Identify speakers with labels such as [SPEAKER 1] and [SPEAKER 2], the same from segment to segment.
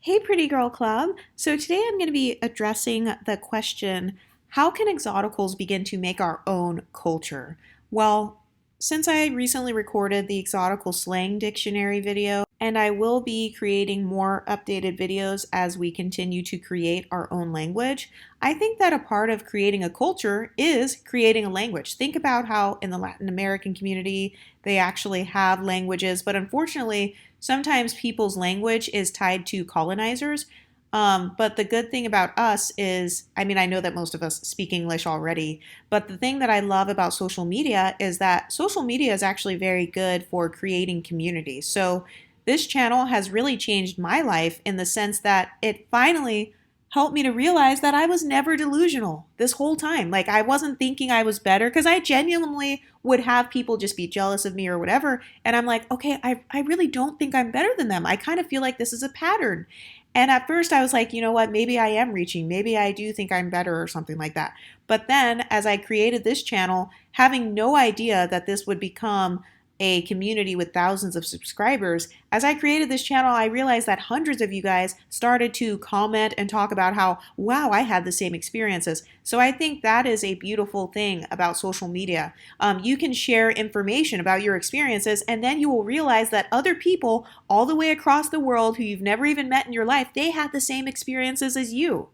[SPEAKER 1] Hey, Pretty Girl Club. So today I'm going to be addressing the question, how can Exoticals begin to make our own culture? Well, since I recently recorded the Exotical slang dictionary video, and I will be creating more updated videos as we continue to create our own language, I think that a part of creating a culture is creating a language. Think about how in the Latin American community they actually have languages, but unfortunately, sometimes people's language is tied to colonizers. But the good thing about us is, I mean, I know that most of us speak English already, but the thing that I love about social media is that social media is actually very good for creating community. So this channel has really changed my life in the sense that it finally helped me to realize that I was never delusional this whole time. Like, I wasn't thinking I was better because I genuinely would have people just be jealous of me or whatever. And I'm like, okay, I really don't think I'm better than them. I kind of feel like this is a pattern. And at first I was like, you know what, maybe I am reaching. Maybe I do think I'm better or something like that. But then as I created this channel, having no idea that this would become a community with thousands of subscribers, as I created this channel, I realized that hundreds of you guys started to comment and talk about how, wow, I had the same experiences. So I think that is a beautiful thing about social media. You can share information about your experiences, and then you will realize that other people all the way across the world who you've never even met in your life, they had the same experiences as you.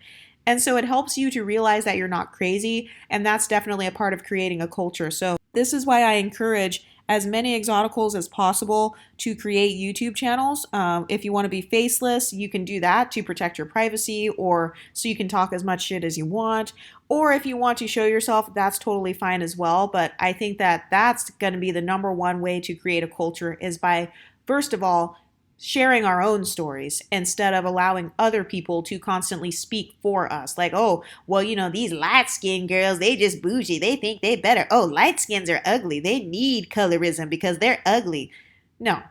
[SPEAKER 1] And so it helps you to realize that you're not crazy, and that's definitely a part of creating a culture. So this is why I encourage as many exoticals as possible to create YouTube channels. If you want to be faceless, you can do that to protect your privacy or so you can talk as much shit as you want. Or if you want to show yourself, that's totally fine as well. But I think that that's going to be the number one way to create a culture is by, first of all, sharing our own stories instead of allowing other people to constantly speak for us. Like, oh, well, these light skinned girls, they just bougie. They think they better. Oh, light skins are ugly. They need colorism because they're ugly. No.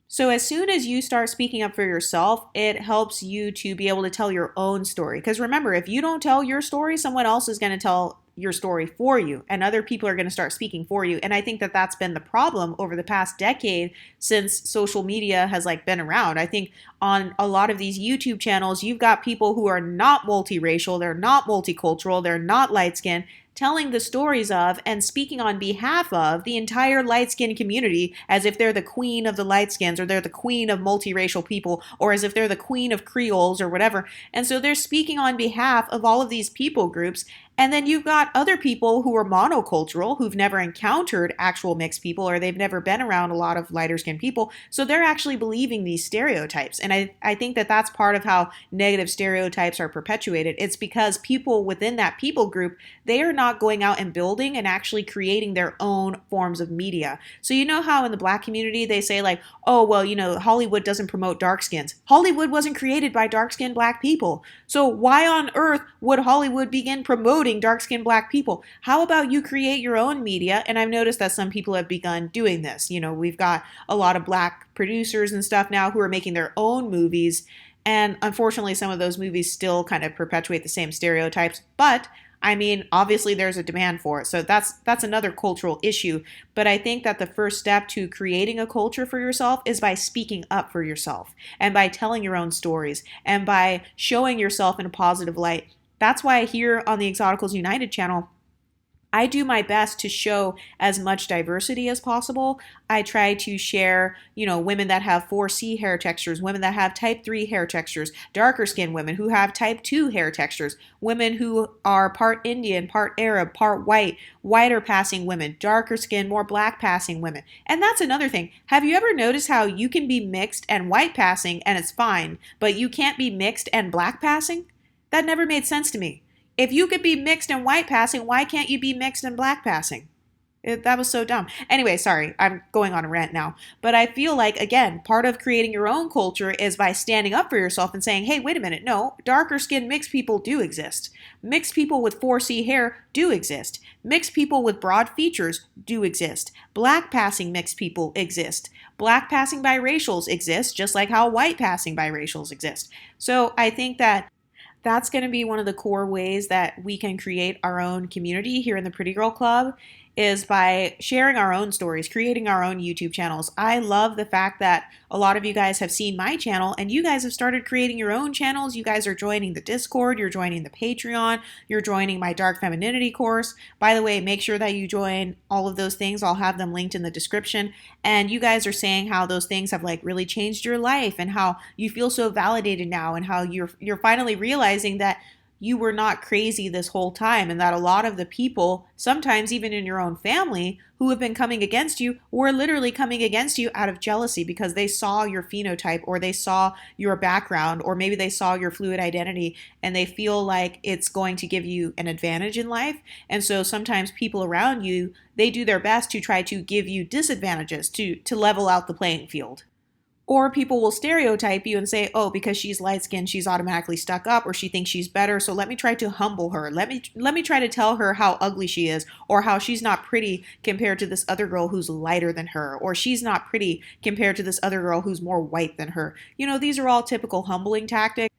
[SPEAKER 1] So as soon as you start speaking up for yourself, it helps you to be able to tell your own story. Because remember, if you don't tell your story, someone else is going to tell your story for you and other people are going to start speaking for you. And I think that that's been the problem over the past decade since social media has been around. I think on a lot of these YouTube channels, you've got people who are not multiracial, they're not multicultural, they're not light skinned, telling the stories of and speaking on behalf of the entire light-skinned community as if they're the queen of the light-skins or they're the queen of multiracial people or as if they're the queen of Creoles or whatever. And so they're speaking on behalf of all of these people groups. And then you've got other people who are monocultural, who've never encountered actual mixed people or they've never been around a lot of lighter skinned people. So they're actually believing these stereotypes. And I think that that's part of how negative stereotypes are perpetuated. It's because people within that people group, they are not going out and building and actually creating their own forms of media. So you know how in the black community they say oh, well, Hollywood doesn't promote dark skins. Hollywood wasn't created by dark skinned black people. So why on earth would Hollywood begin promoting dark-skinned black people? How about you create your own media? And I've noticed that some people have begun doing this. We've got a lot of black producers and stuff now who are making their own movies. And unfortunately, some of those movies still kind of perpetuate the same stereotypes. But I mean, obviously there's a demand for it. So that's another cultural issue. But I think that the first step to creating a culture for yourself is by speaking up for yourself and by telling your own stories and by showing yourself in a positive light. That's why here on the Exoticals United channel, I do my best to show as much diversity as possible. I try to share, women that have 4C hair textures, women that have type 3 hair textures, darker skinned women who have type 2 hair textures, women who are part Indian, part Arab, part white, whiter passing women, darker skin, more black passing women. And that's another thing. Have you ever noticed how you can be mixed and white passing and it's fine, but you can't be mixed and black passing? That never made sense to me. If you could be mixed and white passing, why can't you be mixed and black passing? That was so dumb. Anyway, sorry, I'm going on a rant now. But I feel like, again, part of creating your own culture is by standing up for yourself and saying, hey, wait a minute, no, darker skinned mixed people do exist. Mixed people with 4C hair do exist. Mixed people with broad features do exist. Black passing mixed people exist. Black passing biracials exist, just like how white passing biracials exist. So I think that that's going to be one of the core ways that we can create our own community here in the Pretty Girl Club is by sharing our own stories, creating our own YouTube channels. I love the fact that a lot of you guys have seen my channel and you guys have started creating your own channels. You guys are joining the Discord, you're joining the Patreon, you're joining my Dark Femininity course. By the way, make sure that you join all of those things. I'll have them linked in the description. And you guys are saying how those things have like really changed your life and how you feel so validated now and how you're finally realizing that you were not crazy this whole time, and that a lot of the people, sometimes even in your own family, who have been coming against you were literally coming against you out of jealousy because they saw your phenotype or they saw your background or maybe they saw your fluid identity and they feel like it's going to give you an advantage in life. And so sometimes people around you, they do their best to try to give you disadvantages to level out the playing field. Or people will stereotype you and say, oh, because she's light skinned, she's automatically stuck up, or she thinks she's better. So let me try to humble her. Let me try to tell her how ugly she is, or how she's not pretty compared to this other girl who's lighter than her, or she's not pretty compared to this other girl who's more white than her. You know, these are all typical humbling tactics.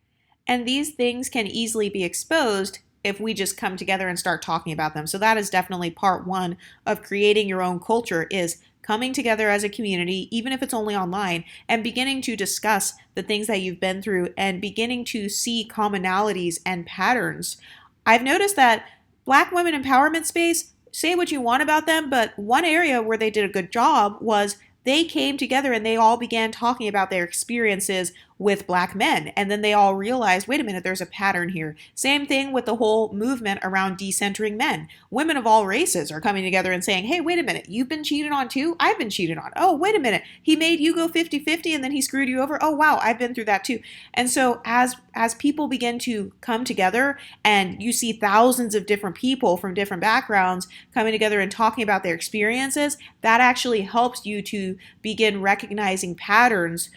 [SPEAKER 1] And these things can easily be exposed if we just come together and start talking about them. So that is definitely part one of creating your own culture, is coming together as a community, even if it's only online, and beginning to discuss the things that you've been through and beginning to see commonalities and patterns. I've noticed that Black women empowerment space, say what you want about them, but one area where they did a good job was they came together and they all began talking about their experiences with Black men. And then they all realized, wait a minute, there's a pattern here. Same thing with the whole movement around decentering men. Women of all races are coming together and saying, hey, wait a minute, you've been cheated on too? I've been cheated on. Oh, wait a minute, he made you go 50-50 and then he screwed you over. Oh, wow, I've been through that too. And so as people begin to come together and you see thousands of different people from different backgrounds coming together and talking about their experiences, that actually helps you to begin recognizing patterns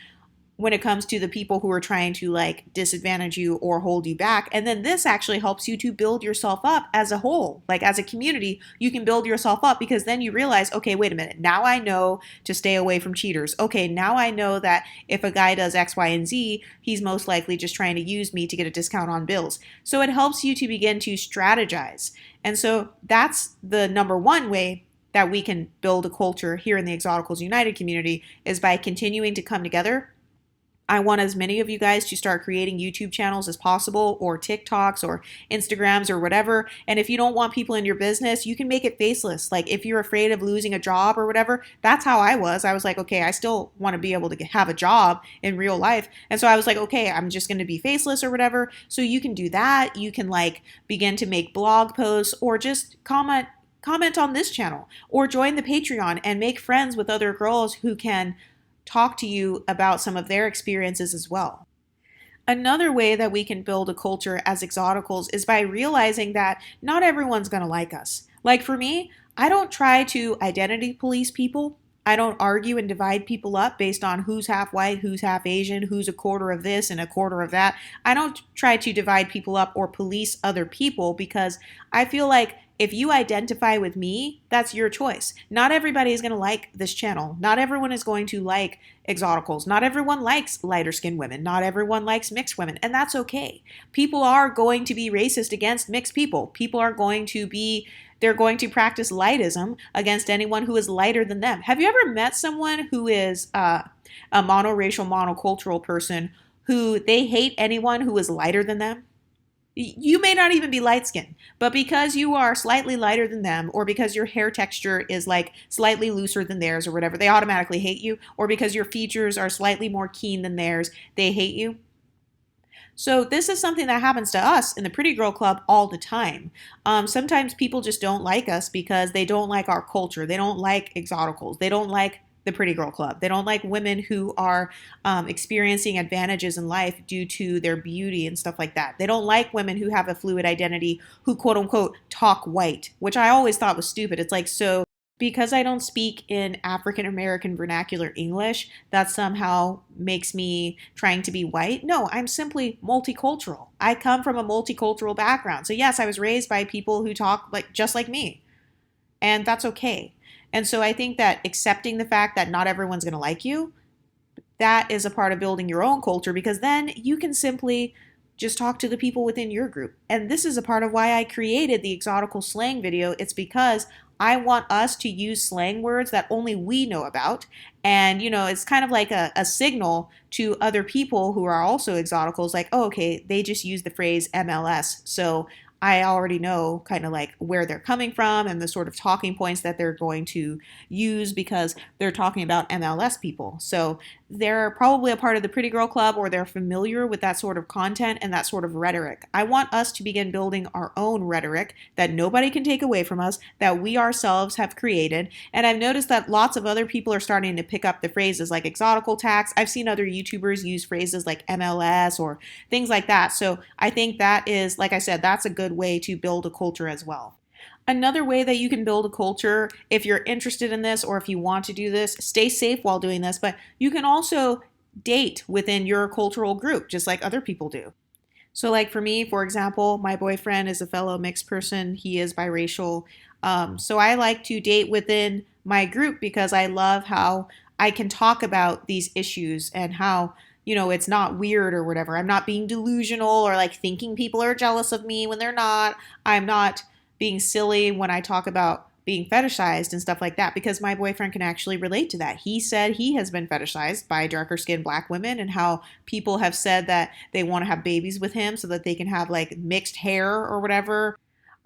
[SPEAKER 1] when it comes to the people who are trying to like disadvantage you or hold you back. And then this actually helps you to build yourself up as a whole. Like as a community, you can build yourself up because then you realize, okay, wait a minute, now I know to stay away from cheaters. Okay, now I know that if a guy does X, Y, and Z, he's most likely just trying to use me to get a discount on bills. So it helps you to begin to strategize. And so that's the number one way that we can build a culture here in the Exoticals United community, is by continuing to come together. I want as many of you guys to start creating YouTube channels as possible, or TikToks or Instagrams or whatever. And if you don't want people in your business, you can make it faceless. Like if you're afraid of losing a job or whatever, that's how I was. I was like, okay, I still want to be able to have a job in real life. And so I was like, okay, I'm just going to be faceless or whatever. So you can do that. You can like begin to make blog posts or just comment on this channel, or join the Patreon and make friends with other girls who can talk to you about some of their experiences as well. Another way that we can build a culture as Exoticals is by realizing that not everyone's going to like us. Like for me, I don't try to identity police people. I don't argue and divide people up based on who's half white, who's half Asian, who's a quarter of this and a quarter of that. I don't try to divide people up or police other people, because I feel like if you identify with me, that's your choice. Not everybody is going to like this channel. Not everyone is going to like Exoticals. Not everyone likes lighter skinned women. Not everyone likes mixed women. And that's okay. People are going to be racist against mixed people. People are going to be, they're going to practice lightism against anyone who is lighter than them. Have you ever met someone who is a monoracial, monocultural person who they hate anyone who is lighter than them? You may not even be light skinned, but because you are slightly lighter than them, or because your hair texture is like slightly looser than theirs or whatever, they automatically hate you. Or because your features are slightly more keen than theirs, they hate you. So this is something that happens to us in the Pretty Girl Club all the time. Sometimes people just don't like us because they don't like our culture. They don't like Exoticals. They don't like the Pretty Girl Club. They don't like women who are experiencing advantages in life due to their beauty and stuff like that. They don't like women who have a fluid identity, who quote unquote talk white, which I always thought was stupid. It's like, so because I don't speak in African American vernacular English, that somehow makes me trying to be white. No, I'm simply multicultural. I come from a multicultural background. So yes, I was raised by people who talk like just like me, and that's okay. And so I think that accepting the fact that not everyone's going to like you, that is a part of building your own culture, because then you can simply just talk to the people within your group. And this is a part of why I created the exotical slang video. It's because I want us to use slang words that only we know about. And, it's kind of like a signal to other people who are also exoticals, like, oh, okay, they just use the phrase MLS. So I already know kind of like where they're coming from and the sort of talking points that they're going to use because they're talking about MLS people. So they're probably a part of the Pretty Girl Club or they're familiar with that sort of content and that sort of rhetoric. I want us to begin building our own rhetoric that nobody can take away from us, that we ourselves have created. And I've noticed that lots of other people are starting to pick up the phrases like exotical tax. I've seen other YouTubers use phrases like MLS or things like that. So I think that is, like I said, that's a good way to build a culture as well. Another way that you can build a culture, if you're interested in this or if you want to do this, stay safe while doing this, but you can also date within your cultural group, just like other people do. So, like for me, for example, my boyfriend is a fellow mixed person. He is biracial. So I like to date within my group because I love how I can talk about these issues and how, it's not weird or whatever. I'm not being delusional or like thinking people are jealous of me when they're not. I'm not being silly when I talk about being fetishized and stuff like that because my boyfriend can actually relate to that. He said he has been fetishized by darker skinned black women and how people have said that they want to have babies with him so that they can have like mixed hair or whatever.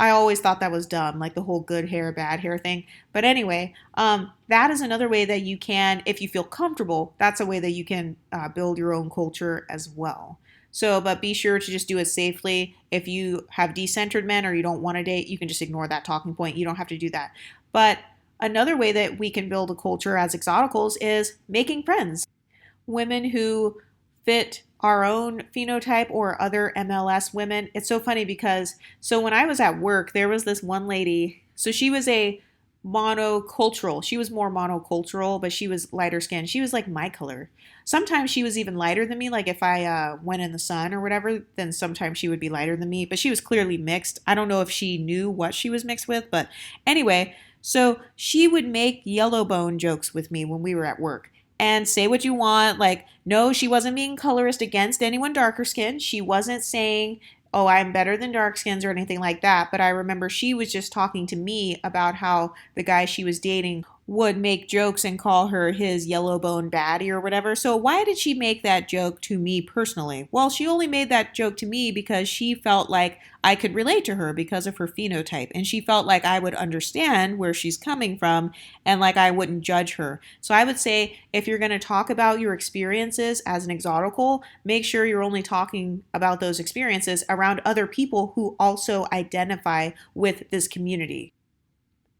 [SPEAKER 1] I always thought that was dumb, like the whole good hair, bad hair thing. But anyway, that is another way that you can, if you feel comfortable, that's a way that you can build your own culture as well. So, but be sure to just do it safely. If you have decentered men or you don't want to date, you can just ignore that talking point. You don't have to do that. But another way that we can build a culture as exoticals is making friends. Women who fit our own phenotype or other MLS women. It's so funny because, so when I was at work, there was this one lady. So she was a monocultural. She was more monocultural, but she was lighter skinned. She was like my color. Sometimes she was even lighter than me. Like if I went in the sun or whatever, then sometimes she would be lighter than me. But she was clearly mixed. I don't know if she knew what she was mixed with, but anyway, so she would make yellow bone jokes with me when we were at work. And say what you want. Like, no, she wasn't being colorist against anyone darker skinned. She wasn't saying, oh, I'm better than dark skins or anything like that. But I remember she was just talking to me about how the guy she was dating would make jokes and call her his yellow bone baddie or whatever. So why did she make that joke to me personally? Well, she only made that joke to me because she felt like I could relate to her because of her phenotype. And she felt like I would understand where she's coming from and like I wouldn't judge her. So I would say if you're going to talk about your experiences as an exotical, make sure you're only talking about those experiences around other people who also identify with this community.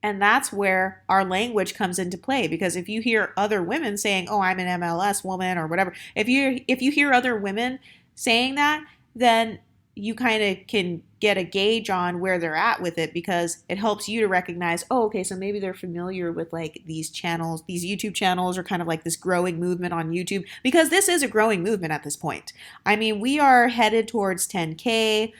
[SPEAKER 1] And that's where our language comes into play because if you hear other women saying, "Oh, I'm an MLS woman" or whatever, if you hear other women saying that, then you kind of can get a gauge on where they're at with it because it helps you to recognize, oh, okay, so maybe they're familiar with like these channels, these YouTube channels are kind of like this growing movement on YouTube because this is a growing movement at this point. I mean, we are headed towards 10K.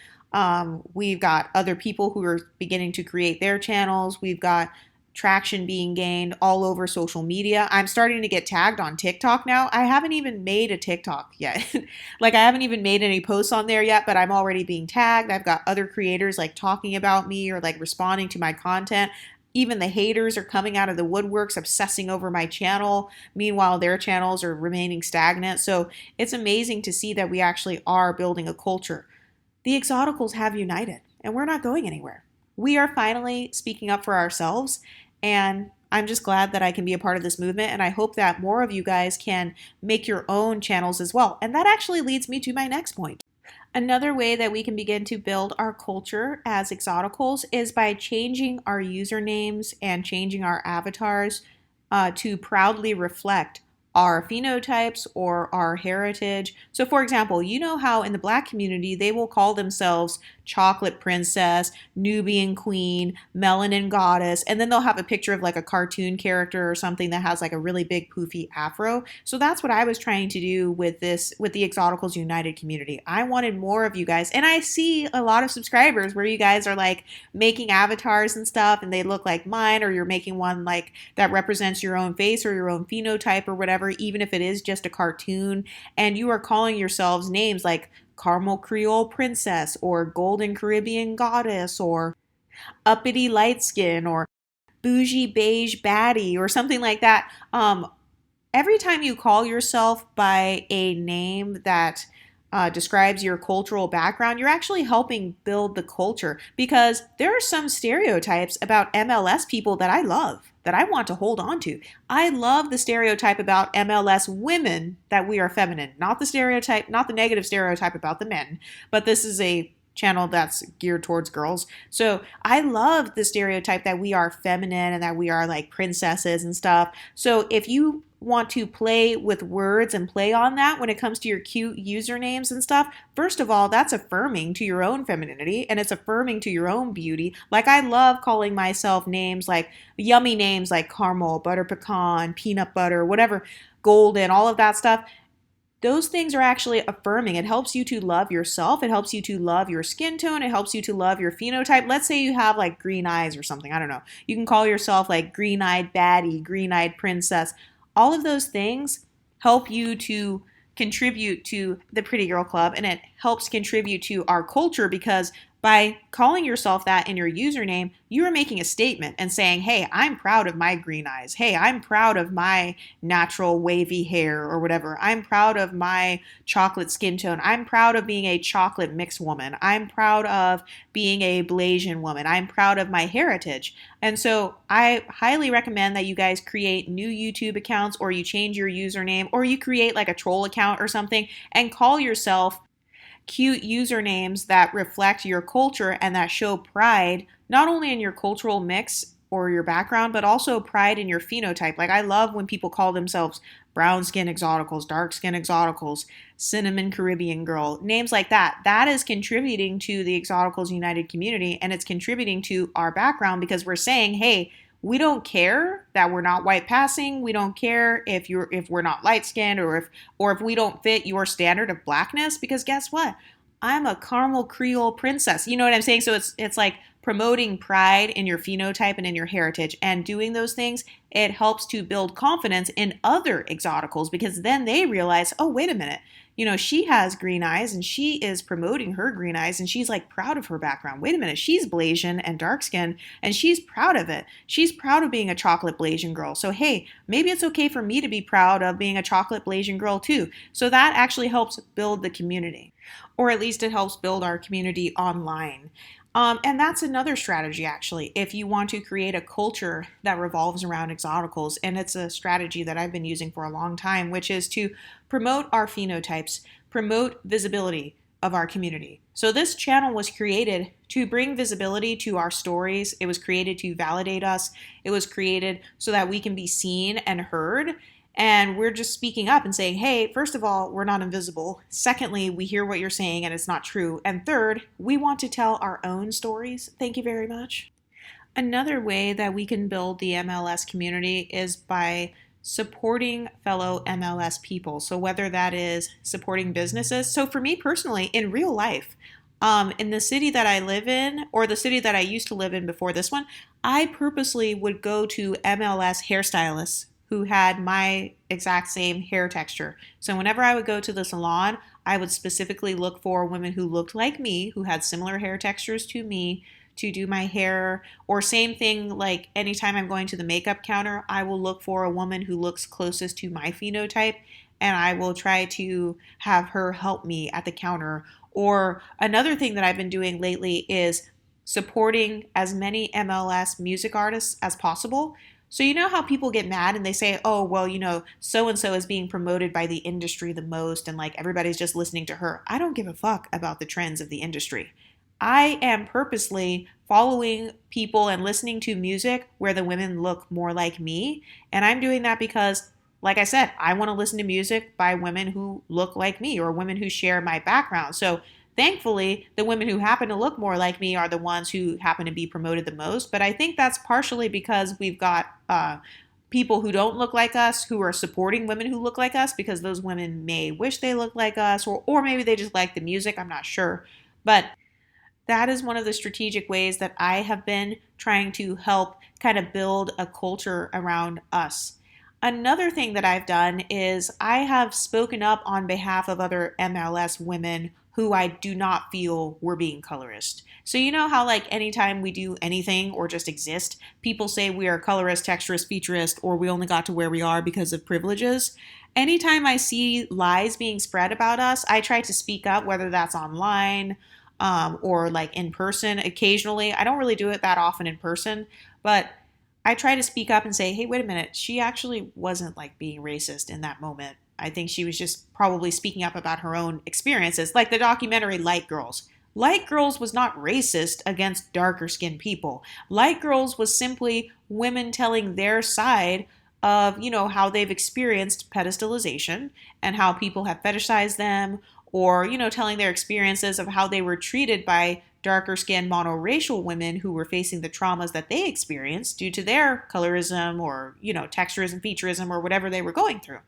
[SPEAKER 1] We've got other people who are beginning to create their channels. We've got traction being gained all over social media. I'm starting to get tagged on TikTok now. I haven't even made a TikTok yet. Like I haven't even made any posts on there yet, but I'm already being tagged. I've got other creators like talking about me or like responding to my content. Even the haters are coming out of the woodworks, obsessing over my channel. Meanwhile, their channels are remaining stagnant. So it's amazing to see that we actually are building a culture. The Exoticals have united, and we're not going anywhere. We are finally speaking up for ourselves, and I'm just glad that I can be a part of this movement, and I hope that more of you guys can make your own channels as well. And that actually leads me to my next point. Another way that we can begin to build our culture as Exoticals is by changing our usernames and changing our avatars to proudly reflect our phenotypes or our heritage. So for example, you know how in the Black community, they will call themselves Chocolate Princess, Nubian Queen, Melanin Goddess, and then they'll have a picture of like a cartoon character or something that has like a really big poofy afro. So that's what I was trying to do with this, with the Exoticals United community. I wanted more of you guys, and I see a lot of subscribers where you guys are like making avatars and stuff and they look like mine, or you're making one like that represents your own face or your own phenotype or whatever. or even if it is just a cartoon, and you are calling yourselves names like Caramel Creole Princess or Golden Caribbean Goddess or Uppity Light Skin or Bougie Beige Baddie or something like that. Every time you call yourself by a name that describes your cultural background, you're actually helping build the culture because there are some stereotypes about MLS people that I love, that I want to hold on to. I love the stereotype about MLS women that we are feminine, not the stereotype, not the negative stereotype about the men, but this is a channel that's geared towards girls. So I love the stereotype that we are feminine and that we are like princesses and stuff. So if you want to play with words and play on that when it comes to your cute usernames and stuff, first of all, that's affirming to your own femininity and it's affirming to your own beauty. Like I love calling myself names like yummy names like caramel, butter pecan, peanut butter, whatever, golden, all of that stuff. Those things are actually affirming. It helps you to love yourself. It helps you to love your skin tone. It helps you to love your phenotype. Let's say you have like green eyes or something. I don't know. You can call yourself like green eyed baddie, green eyed princess. All of those things help you to contribute to the Pretty Girl Club and it helps contribute to our culture because by calling yourself that in your username, you are making a statement and saying, hey, I'm proud of my green eyes. Hey, I'm proud of my natural wavy hair or whatever. I'm proud of my chocolate skin tone. I'm proud of being a chocolate mix woman. I'm proud of being a Blasian woman. I'm proud of my heritage. And so I highly recommend that you guys create new YouTube accounts or you change your username or you create like a troll account or something and call yourself cute usernames that reflect your culture and that show pride, not only in your cultural mix or your background, but also pride in your phenotype. Like I love when people call themselves brown skin exoticals, dark skin exoticals, cinnamon Caribbean girl, names like that. That is contributing to the Exoticals United community and it's contributing to our background because we're saying, hey, we don't care that we're not white passing. We don't care if we're not light skinned or if we don't fit your standard of blackness because guess what? I'm a caramel Creole princess. You know what I'm saying? So it's like promoting pride in your phenotype and in your heritage and doing those things, it helps to build confidence in other exoticals because then they realize, oh, wait a minute. You know, she has green eyes and she is promoting her green eyes and she's like proud of her background. Wait a minute, she's Blasian and dark skinned and she's proud of it. She's proud of being a chocolate Blasian girl. So, hey, maybe it's okay for me to be proud of being a chocolate Blasian girl too. So that actually helps build the community, or at least it helps build our community online. And that's another strategy, actually, if you want to create a culture that revolves around exoticals. And it's a strategy that I've been using for a long time, which is to promote our phenotypes, promote visibility of our community. So this channel was created to bring visibility to our stories. It was created to validate us. It was created so that we can be seen and heard. And we're just speaking up and saying, hey, first of all, we're not invisible. Secondly, we hear what you're saying and it's not true. And third, we want to tell our own stories. Thank you very much. Another way that we can build the MLS community is by supporting fellow MLS people. So whether that is supporting businesses. So for me personally, in real life, in the city that I live in, or the city that I used to live in before this one, I purposely would go to MLS hairstylists who had my exact same hair texture. So whenever I would go to the salon, I would specifically look for women who looked like me, who had similar hair textures to me, to do my hair. Or same thing, like anytime I'm going to the makeup counter, I will look for a woman who looks closest to my phenotype and I will try to have her help me at the counter. Or another thing that I've been doing lately is supporting as many MLS music artists as possible. So you know how people get mad and they say, oh, well, you know, so-and-so is being promoted by the industry the most and like everybody's just listening to her. I don't give a fuck about the trends of the industry. I am purposely following people and listening to music where the women look more like me. And I'm doing that because, like I said, I want to listen to music by women who look like me or women who share my background. So thankfully, the women who happen to look more like me are the ones who happen to be promoted the most. But I think that's partially because we've got people who don't look like us who are supporting women who look like us because those women may wish they looked like us or maybe they just like the music. I'm not sure. But that is one of the strategic ways that I have been trying to help kind of build a culture around us. Another thing that I've done is I have spoken up on behalf of other MLS women who I do not feel were being colorist. So you know how like anytime we do anything or just exist, people say we are colorist, texturist, featurist, or we only got to where we are because of privileges. Anytime I see lies being spread about us, I try to speak up, whether that's online or like in person occasionally. I don't really do it that often in person, but I try to speak up and say, hey, wait a minute, she actually wasn't like being racist in that moment. I think she was just probably speaking up about her own experiences, like the documentary Light Girls. Light Girls was not racist against darker skinned people. Light Girls was simply women telling their side of, how they've experienced pedestalization and how people have fetishized them, or, telling their experiences of how they were treated by darker skinned monoracial women who were facing the traumas that they experienced due to their colorism or, texturism, featurism, or whatever they were going through.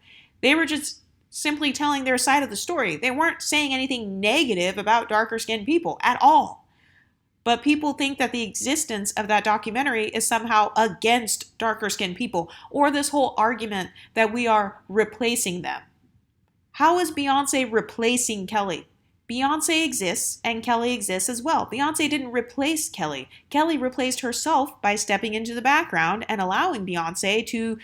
[SPEAKER 1] They were just simply telling their side of the story. They weren't saying anything negative about darker skinned people at all. But people think that the existence of that documentary is somehow against darker skinned people, or this whole argument that we are replacing them. How is Beyonce replacing Kelly? Beyonce exists and Kelly exists as well. Beyonce didn't replace Kelly. Kelly replaced herself by stepping into the background and allowing Beyonce to,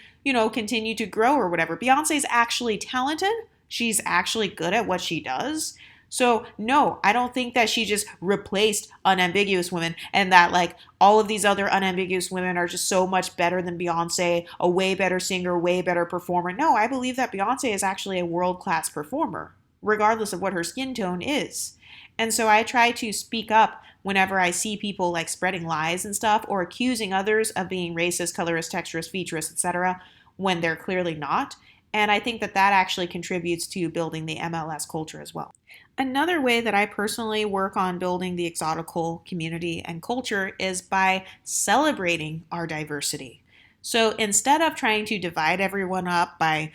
[SPEAKER 1] continue to grow or whatever. Beyonce's actually talented. She's actually good at what she does. So no, I don't think that she just replaced unambiguous women and that like all of these other unambiguous women are just so much better than Beyonce, a way better singer, way better performer. No, I believe that Beyonce is actually a world-class performer, regardless of what her skin tone is. And so I try to speak up whenever I see people like spreading lies and stuff or accusing others of being racist, colorist, texturist, featurist, etc., when they're clearly not. And I think that that actually contributes to building the MLS culture as well. Another way that I personally work on building the exotical community and culture is by celebrating our diversity. So instead of trying to divide everyone up by,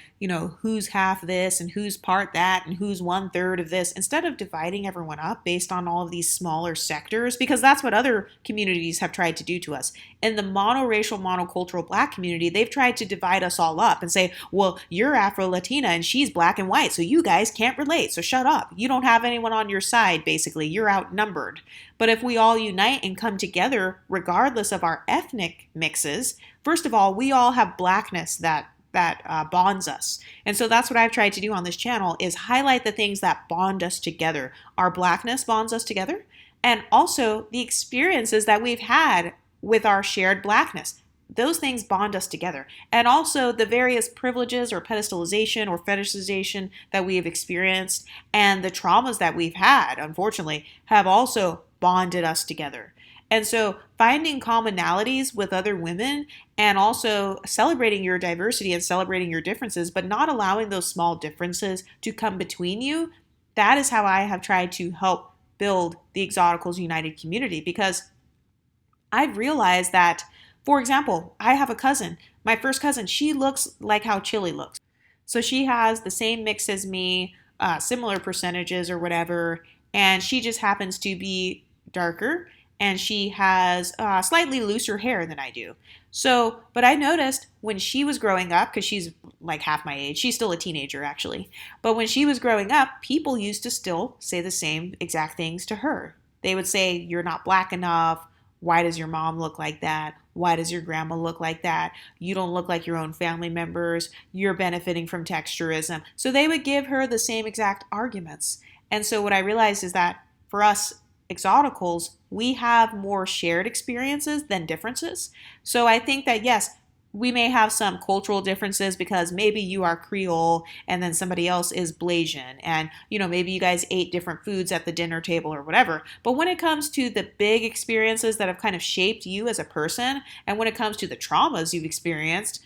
[SPEAKER 1] who's half this and who's part that and who's 1/3 of this, instead of dividing everyone up based on all of these smaller sectors, because that's what other communities have tried to do to us. In the monoracial, monocultural Black community, they've tried to divide us all up and say, well, you're Afro-Latina and she's Black and white, so you guys can't relate, so shut up. You don't have anyone on your side, basically. You're outnumbered. But if we all unite and come together, regardless of our ethnic mixes, first of all, we all have Blackness that bonds us. And so that's what I've tried to do on this channel is highlight the things that bond us together. Our Blackness bonds us together, and also the experiences that we've had with our shared Blackness. Those things bond us together. And also the various privileges or pedestalization or fetishization that we have experienced and the traumas that we've had, unfortunately, have also bonded us together. And so finding commonalities with other women and also celebrating your diversity and celebrating your differences, but not allowing those small differences to come between you, that is how I have tried to help build the Exoticals United community. Because I've realized that, for example, I have a cousin, my first cousin, she looks like how Chili looks. So she has the same mix as me, similar percentages or whatever, and she just happens to be darker and she has slightly looser hair than I do. So, but I noticed when she was growing up, because she's like half my age, she's still a teenager actually, but when she was growing up, people used to still say the same exact things to her. They would say, you're not Black enough. Why does your mom look like that? Why does your grandma look like that? You don't look like your own family members. You're benefiting from texturism. So they would give her the same exact arguments. And so what I realized is that for us Exoticals, we have more shared experiences than differences. So I think that yes, we may have some cultural differences because maybe you are Creole and then somebody else is Blasian, and maybe you guys ate different foods at the dinner table or whatever. But when it comes to the big experiences that have kind of shaped you as a person, and when it comes to the traumas you've experienced,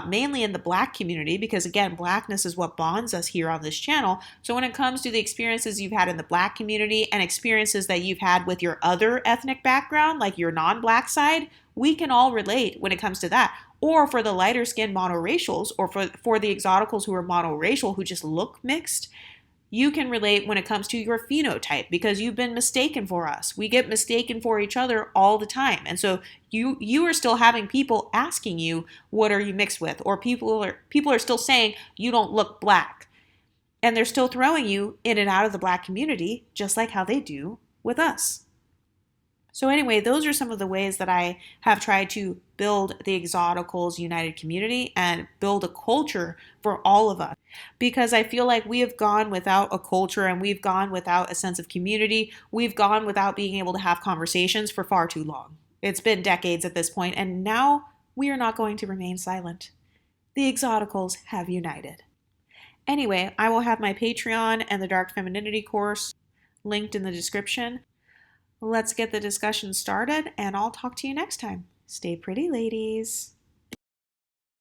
[SPEAKER 1] mainly in the Black community, because again, Blackness is what bonds us here on this channel. So when it comes to the experiences you've had in the Black community and experiences that you've had with your other ethnic background, like your non-Black side, we can all relate when it comes to that. Or for the lighter skinned monoracials, or for the Exoticals who are monoracial, who just look mixed, You can relate when it comes to your phenotype because you've been mistaken for us. We get mistaken for each other all the time. And so you are still having people asking you, what are you mixed with? Or people are still saying you don't look black. And they're still throwing you in and out of the black community, just like how they do with us. So anyway, those are some of the ways that I have tried to build the Exoticals United community and build a culture for all of us. Because I feel like we have gone without a culture and we've gone without a sense of community. We've gone without being able to have conversations for far too long. It's been decades at this point, and now we are not going to remain silent. The Exoticals have united. Anyway, I will have my Patreon and the Dark Femininity course linked in the description. Let's get the discussion started, and I'll talk to you next time. Stay pretty, ladies.